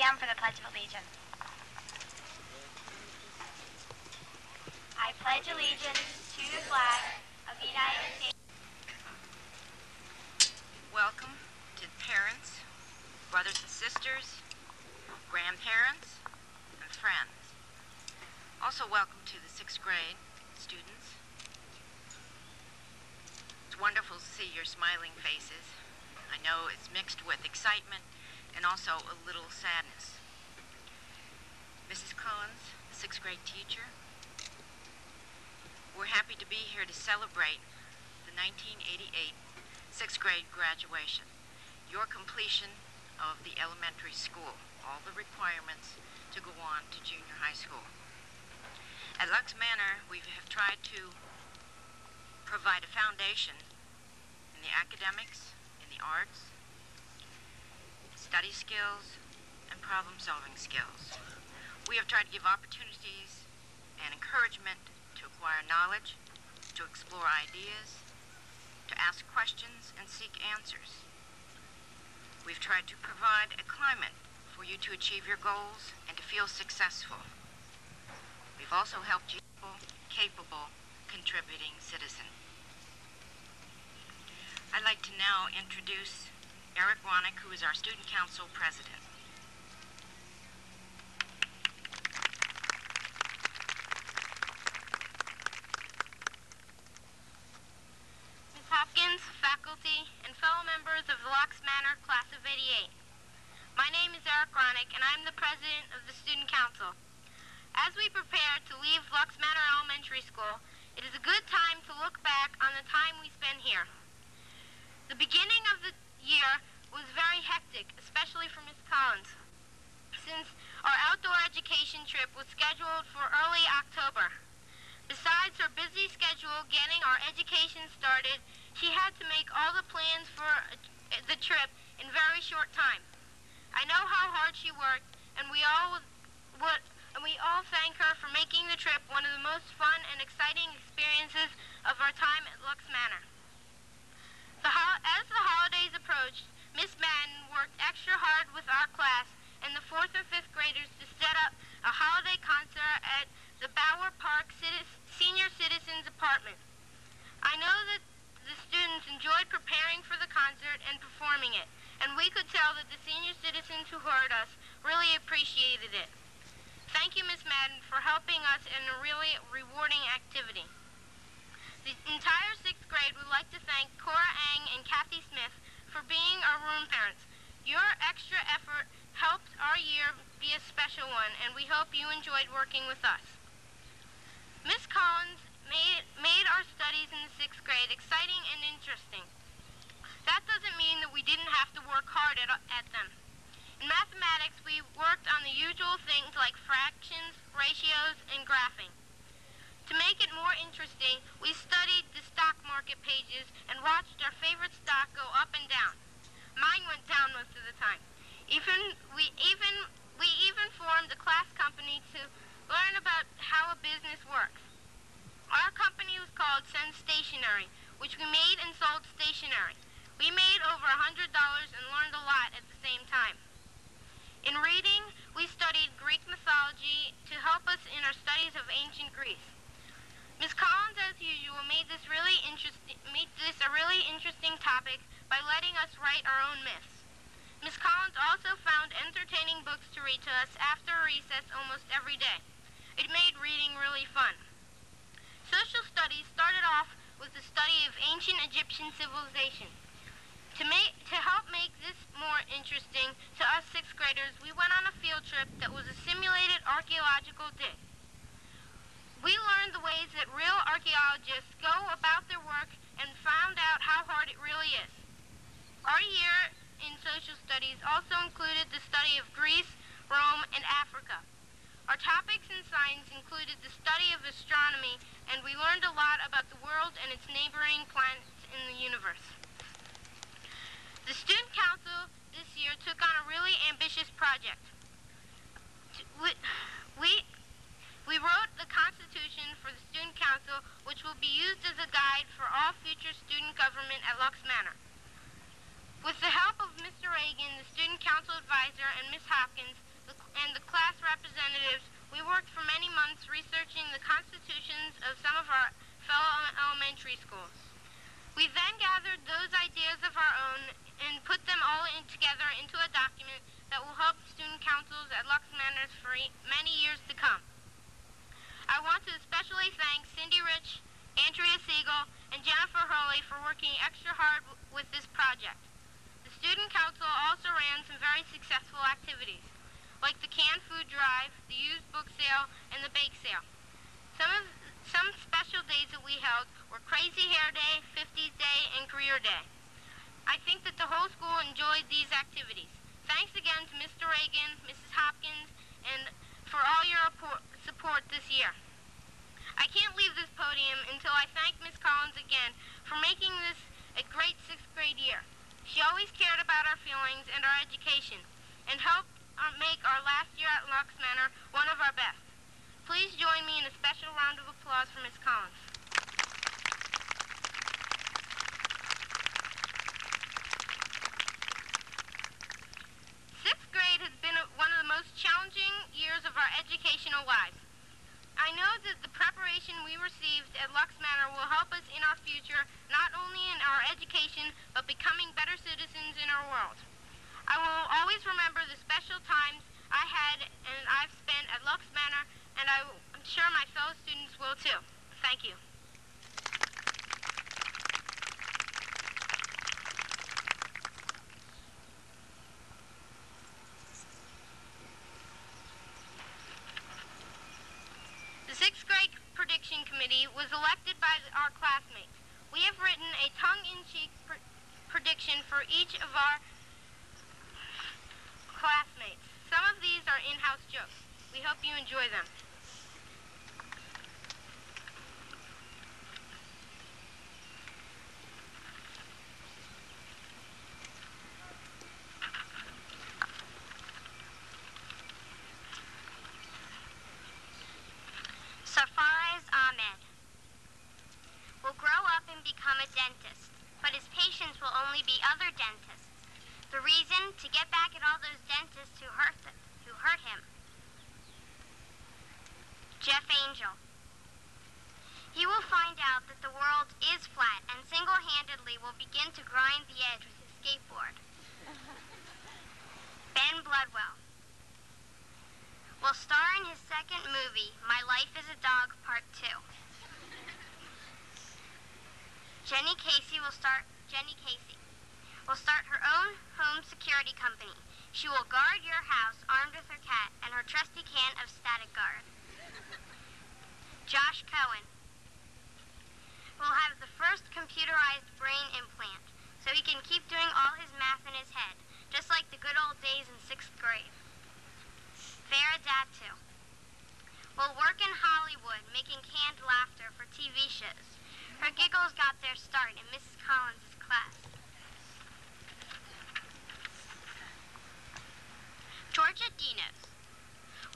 stand for the Pledge of Allegiance. I pledge allegiance to the flag of the United States. Welcome to parents, brothers and sisters, grandparents, and friends. Also welcome to the 6th grade students. It's wonderful to see your smiling faces. I know it's mixed with excitement and also a little sadness. Mrs. Collins, the 6th grade teacher, we're happy to be here to celebrate the 1988 6th grade graduation, your completion of the elementary school, all the requirements to go on to junior high school. At Lux Manor, we have tried to provide a foundation in the academics, in the arts, study skills, and problem-solving skills. We have tried to give opportunities and encouragement to acquire knowledge, to explore ideas, to ask questions and seek answers. We've tried to provide a climate for you to achieve your goals and to feel successful. We've also helped you be capable, contributing citizen. I'd like to now introduce Eric Wanick, who is our Student Council President. Hopkins, faculty, and fellow members of the Lux Manor Class of '88. My name is Eric Ronick, and I'm the president of the Student Council. As we prepare to leave Lux Manor Elementary School, it is a good time to look back on the time we spent here. The beginning of the year was very hectic, especially for Ms. Collins, since our outdoor education trip was scheduled for early October. Besides her busy schedule getting our education started, she had to make all the plans for the trip in very short time. I know how hard she worked, and we all thank her for making the trip one of the most fun and exciting experiences of our time at Lux Manor. As the holidays approached, Miss Madden worked extra hard with our class and the 4th and 5th graders to set up a holiday concert at the Bower Park Senior Citizens Apartment. I know that the students enjoyed preparing for the concert and performing it, and we could tell that the senior citizens who heard us really appreciated it. Thank you, Ms. Madden, for helping us in a really rewarding activity. The entire 6th grade would like to thank Cora Ang and Kathy Smith for being our room parents. Your extra effort helped our year be a special one, and we hope you enjoyed working with us. Ms. Collins made our studies in the 6th grade exciting and interesting. That doesn't mean that we didn't have to work hard at them. In mathematics, we worked on the usual things like fractions, ratios, and graphing. To make it more interesting, we studied the stock market pages and watched our favorite stock go up and down. Mine went down most of the time. We even formed a class company to learn about how a business works. Our company was called Sen Stationery, which we made and sold stationery. We made over $100 and learned a lot at the same time. In reading, we studied Greek mythology to help us in our studies of ancient Greece. Ms. Collins, as usual, made this a really interesting topic by letting us write our own myths. Ms. Collins also found entertaining books to read to us after recess almost every day. It made reading really fun. Social studies started off with the study of ancient Egyptian civilization. To help make this more interesting to us 6th graders, we went on a field trip that was a simulated archaeological dig. We learned the ways that real archaeologists go about their work and found out how hard it really is. Our year in social studies also included the study of Greece, Rome, and Africa. Our topics in science included the study of astronomy, and we learned a lot about the world and its neighboring planets in the universe. The Student Council this year took on a really ambitious project. We wrote the Constitution for the Student Council, which will be used as a guide for all future student government at Lux Manor. With the help of Mr. Reagan, the Student Council advisor, and Ms. Hopkins, researching the constitutions of some of our fellow elementary schools. We then gathered those ideas of our own and put them all together into a document that will help student councils at Lux Manor for many years to come. I want to especially thank Cindy Rich, Andrea Siegel, and Jennifer Hurley for working extra hard with this project. The Student Council also ran some very successful activities, like the canned food drive, the used book sale, and the bake sale. Some special days that we held were Crazy Hair Day, 50s Day, and Career Day. I think that the whole school enjoyed these activities. Thanks again to Mr. Reagan, Mrs. Hopkins, and for all your support this year. I can't leave this podium until I thank Ms. Collins again for making this a great 6th grade year. She always cared about our feelings and our education and helped make our last year at Lux Manor one of our best. Please join me in a special round of applause for Ms. Collins. Sixth grade has been one of the most challenging years of our educational lives. I know that the preparation we received at Lux Manor will help us in our future, not only in our education, but becoming better citizens in our world. I will always remember the special times I had and I've spent at Lux Manor, and I'm sure my fellow students will too. Thank you. The 6th grade prediction committee was elected by our classmates. We have written a tongue-in-cheek prediction for each of our classmates. Some of these are in-house jokes. We hope you enjoy them. Sarfaraz Ahmed will grow up and become a dentist, but his patients will only be other dentists. The reason? To get back at all those dentists who hurt him. Jeff Angel. He will find out that the world is flat and single-handedly will begin to grind the edge with his skateboard. Ben Bloodwell will star in his second movie, My Life as a Dog, Part 2. Jenny Casey will start her own home security company. She will guard your house armed with her cat and her trusty can of Static Guard. Josh Cohen will have the first computerized brain implant, so he can keep doing all his math in his head, just like the good old days in 6th grade. Farah Datu will work in Hollywood making canned laughter for TV shows. Her giggles got their start in Mrs. Collins' class. Georgia Dinos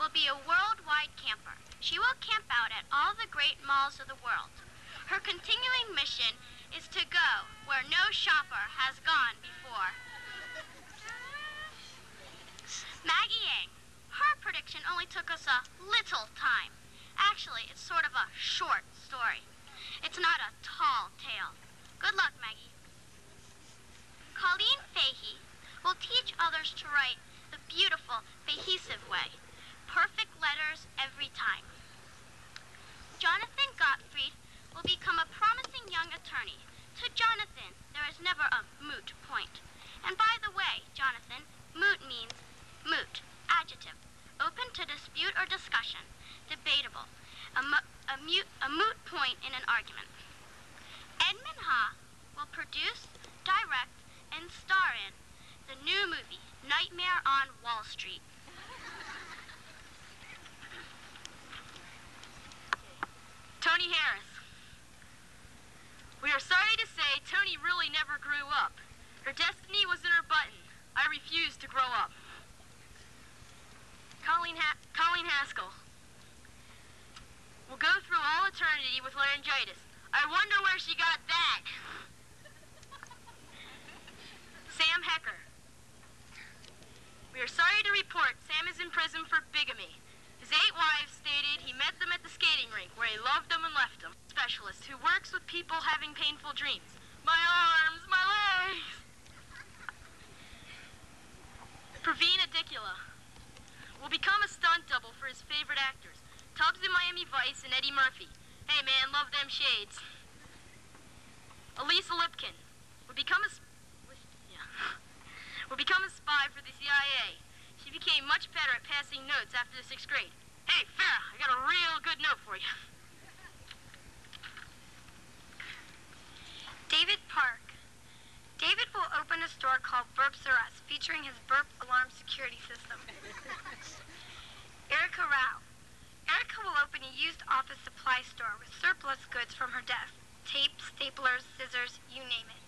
will be a worldwide camper. She will camp out at all the great malls of the world. Her continuing mission is to go where no shopper has gone before. Maggie Yang. Her prediction only took us a little time. Actually, it's sort of a short story. It's not a tall tale. Good luck, Maggie. Colleen Fahey will teach others to write the beautiful, cohesive way. Perfect letters every time. Jonathan Gottfried will become a promising young attorney. To Jonathan, there is never a moot point. And by the way, Jonathan, moot means moot, adjective, open to dispute or discussion, debatable, a moot point in an argument. Edmund Ha will produce, direct, and star in the new movie, Nightmare on Wall Street. Tony Harris. We are sorry to say Tony really never grew up. Her destiny was in her button. I refuse to grow up. Colleen Haskell will go through all eternity with laryngitis. I wonder where she got that. Sam Hecker. We are sorry to report people having painful dreams. My arms, my legs. Praveen Adikula will become a stunt double for his favorite actors, Tubbs in Miami Vice and Eddie Murphy. Hey man, love them shades. Elisa Lipkin will become a spy for the CIA. She became much better at passing notes after the 6th grade. Hey, Farrah, I got a real good note for you. David Park. David will open a store called Burps R Us, featuring his burp alarm security system. Erica Rao. Erica will open a used office supply store with surplus goods from her desk. Tape, staplers, scissors, you name it.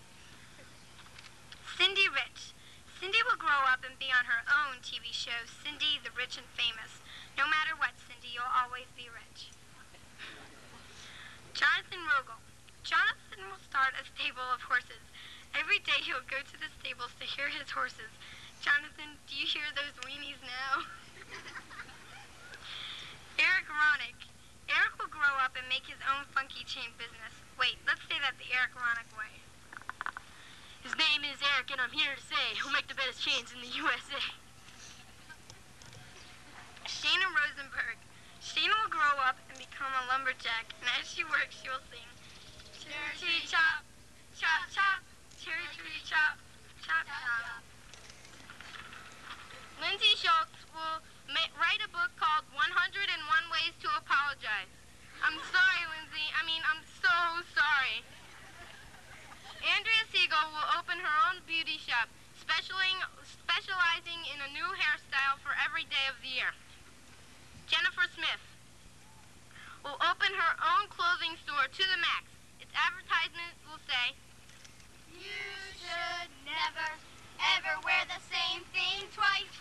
Cindy Rich. Cindy will grow up and be on her own TV show, Cindy the Rich and Famous. No matter what, Cindy, you'll always be rich. Jonathan Rogel. Jonathan will start a stable of horses. Every day he'll go to the stables to hear his horses. Jonathan, do you hear those weenies now? Eric Ronick. Eric will grow up and make his own funky chain business. Wait, let's say that the Eric Ronick way. His name is Eric, and I'm here to say he'll make the best chains in the USA. Shayna Rosenberg. Shayna will grow up and become a lumberjack, and as she works, she will sing, cherry tree chop, chop chop, cherry tree chop, chop chop. Lindsay Schultz will write a book called 101 Ways to Apologize. I'm sorry, Lindsay. I'm so sorry. Andrea Siegel will open her own beauty shop, specializing in a new hairstyle for every day of the year. Jennifer Smith will open her own clothing store to the max. Its advertisement will say, You should never, ever wear the same thing twice.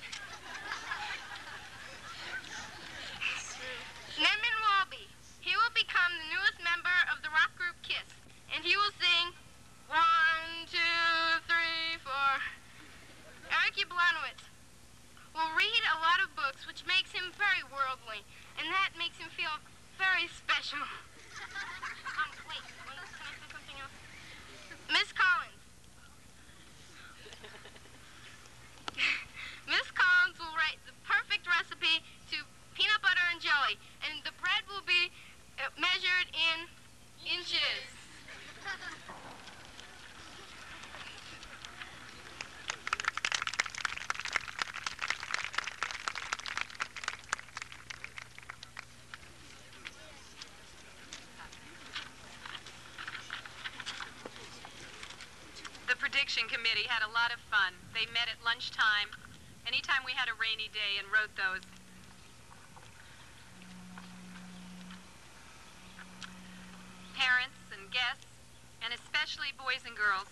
Nedman Walby. He will become the newest member of the rock group Kiss, and he will sing 1, 2, 3, 4. Eric Yablonowitz will read a lot of books, which makes him very worldly, and that makes him feel very special. Wait, can I say something else? Miss Collins. Miss Collins will write the perfect recipe to peanut butter and jelly, and the bread will be measured in inches. The prediction committee had a lot of fun. They met at lunchtime, anytime we had a rainy day, and wrote those. Parents and guests, and especially boys and girls,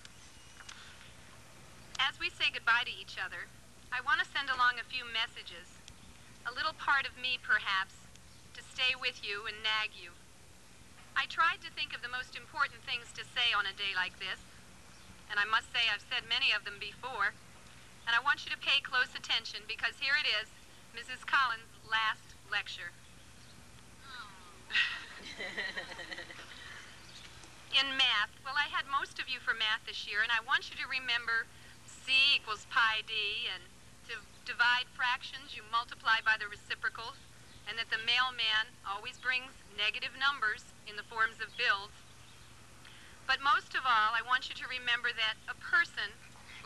as we say goodbye to each other, I want to send along a few messages, a little part of me, perhaps, to stay with you and nag you. I tried to think of the most important things to say on a day like this, and I must say I've said many of them before, and I want you to pay close attention because here it is, Mrs. Collins' last lecture. In math, well, I had most of you for math this year, and I want you to remember C equals pi d, and to divide fractions, you multiply by the reciprocals, and that the mailman always brings negative numbers in the forms of bills. But most of all, I want you to remember that a person,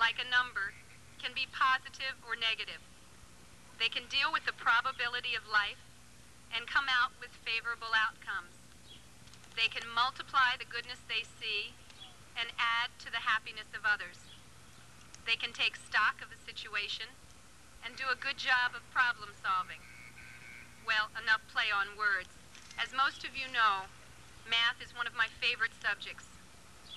like a number, can be positive or negative. They can deal with the probability of life and come out with favorable outcomes. They can multiply the goodness they see and add to the happiness of others. They can take stock of a situation and do a good job of problem solving. Well, enough play on words. As most of you know, math is one of my favorite subjects.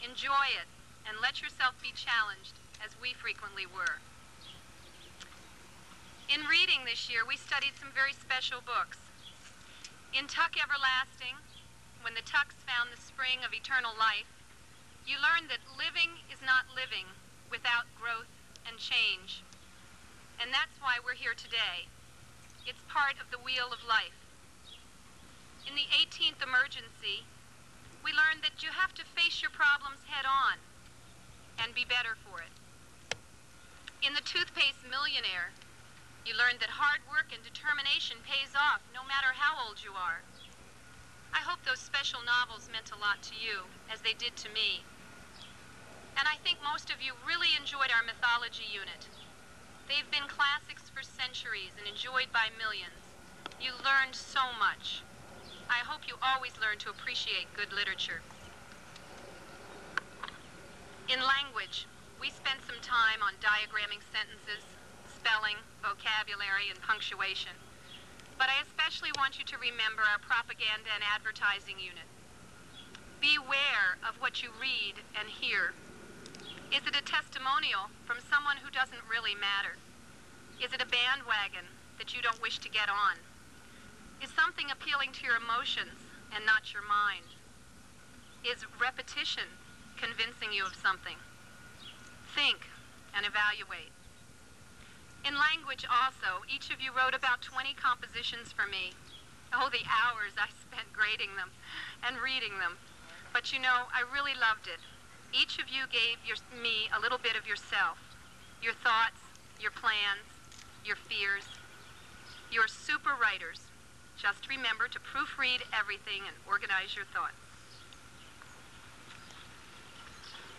Enjoy it and let yourself be challenged, as we frequently were. In reading this year, we studied some very special books. In Tuck Everlasting, when the Tucks found the spring of eternal life, you learned that living is not living without growth and change. And that's why we're here today. It's part of the wheel of life. In the 18th emergency, we learned that you have to face your problems head on and be better for it. In The Toothpaste Millionaire, you learned that hard work and determination pays off no matter how old you are. I hope those special novels meant a lot to you, as they did to me. And I think most of you really enjoyed our mythology unit. They've been classics for centuries and enjoyed by millions. You learned so much. I hope you always learn to appreciate good literature. In language, we spent some time on diagramming sentences, spelling, vocabulary, and punctuation. But I especially want you to remember our propaganda and advertising unit. Beware of what you read and hear. Is it a testimonial from someone who doesn't really matter? Is it a bandwagon that you don't wish to get on? Is something appealing to your emotions and not your mind? Is repetition convincing you of something? Think and evaluate. In language also, each of you wrote about 20 compositions for me. Oh, the hours I spent grading them and reading them. But you know, I really loved it. Each of you gave me a little bit of yourself, your thoughts, your plans, your fears. You're super writers. Just remember to proofread everything and organize your thoughts.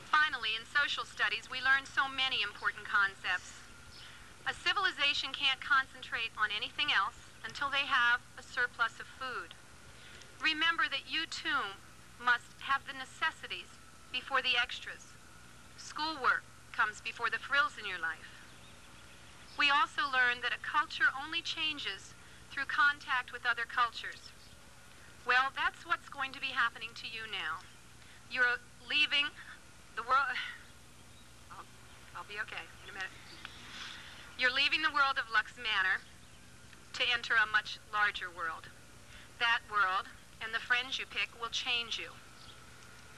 Finally, in social studies, we learned so many important concepts. A civilization can't concentrate on anything else until they have a surplus of food. Remember that you too must have the necessities before the extras. Schoolwork comes before the frills in your life. We also learned that a culture only changes through contact with other cultures. Well, that's what's going to be happening to you now. You're leaving the world... I'll be okay in a minute. You're leaving the world of Lux Manor to enter a much larger world. That world and the friends you pick will change you.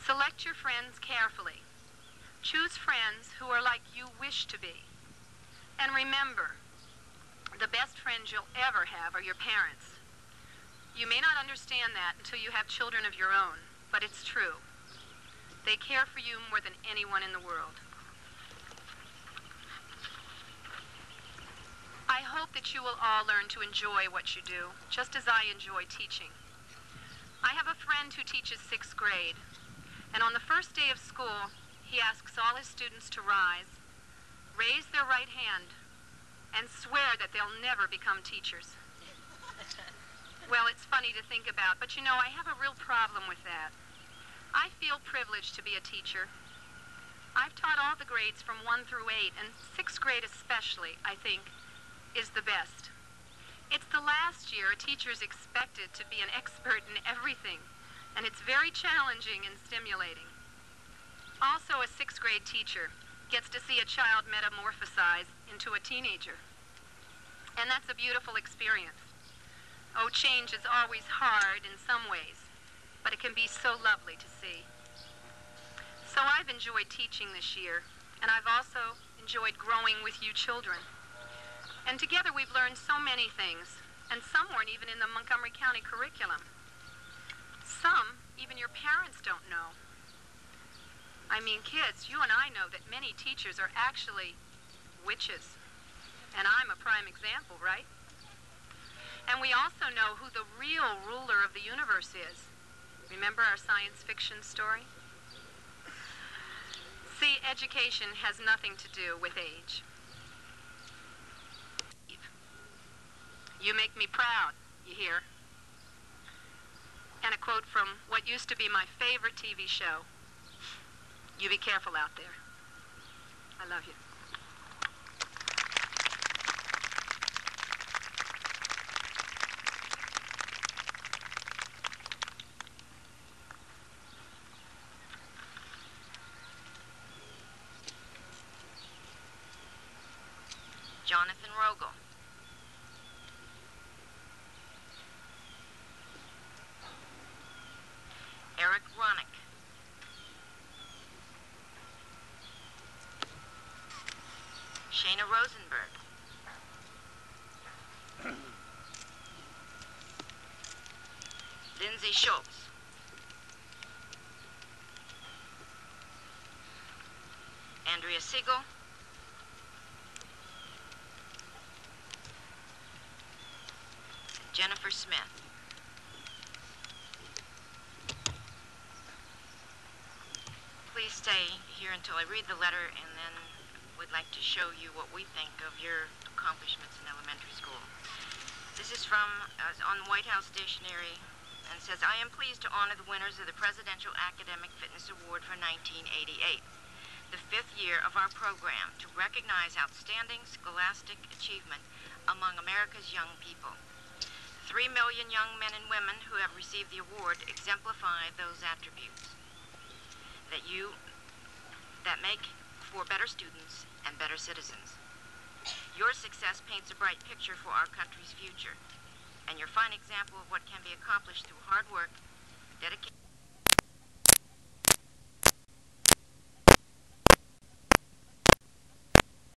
Select your friends carefully. Choose friends who are like you wish to be. And remember, the best friends you'll ever have are your parents. You may not understand that until you have children of your own, but it's true. They care for you more than anyone in the world. I hope that you will all learn to enjoy what you do, just as I enjoy teaching. I have a friend who teaches 6th grade. And on the first day of school, he asks all his students to rise, raise their right hand, and swear that they'll never become teachers. Well, it's funny to think about, but you know, I have a real problem with that. I feel privileged to be a teacher. I've taught all the grades from 1 through 8, and 6th grade especially, I think, is the best. It's the last year a teacher is expected to be an expert in everything. And it's very challenging and stimulating. Also, a 6th grade teacher gets to see a child metamorphosize into a teenager. And that's a beautiful experience. Oh, change is always hard in some ways, but it can be so lovely to see. So I've enjoyed teaching this year, and I've also enjoyed growing with you children. And together we've learned so many things, and some weren't even in the Montgomery County curriculum. Some, even your parents don't know. I mean, kids, you and I know that many teachers are actually witches. And I'm a prime example, right? And we also know who the real ruler of the universe is. Remember our science fiction story? See, education has nothing to do with age. You make me proud, you hear? And a quote from what used to be my favorite TV show. You be careful out there. I love you. Jonathan Rogel. Eric Ronick. Shana Rosenberg. Lindsay Schultz. Andrea Siegel, Jennifer Smith. Please stay here until I read the letter, and then we'd like to show you what we think of your accomplishments in elementary school. This is from, on White House stationery, and says, I am pleased to honor the winners of the Presidential Academic Fitness Award for 1988, the 5th year of our program to recognize outstanding scholastic achievement among America's young people. 3 million young men and women who have received the award exemplify those attributes that make for better students and better citizens. Your success paints a bright picture for our country's future, and your fine example of what can be accomplished through hard work, dedication,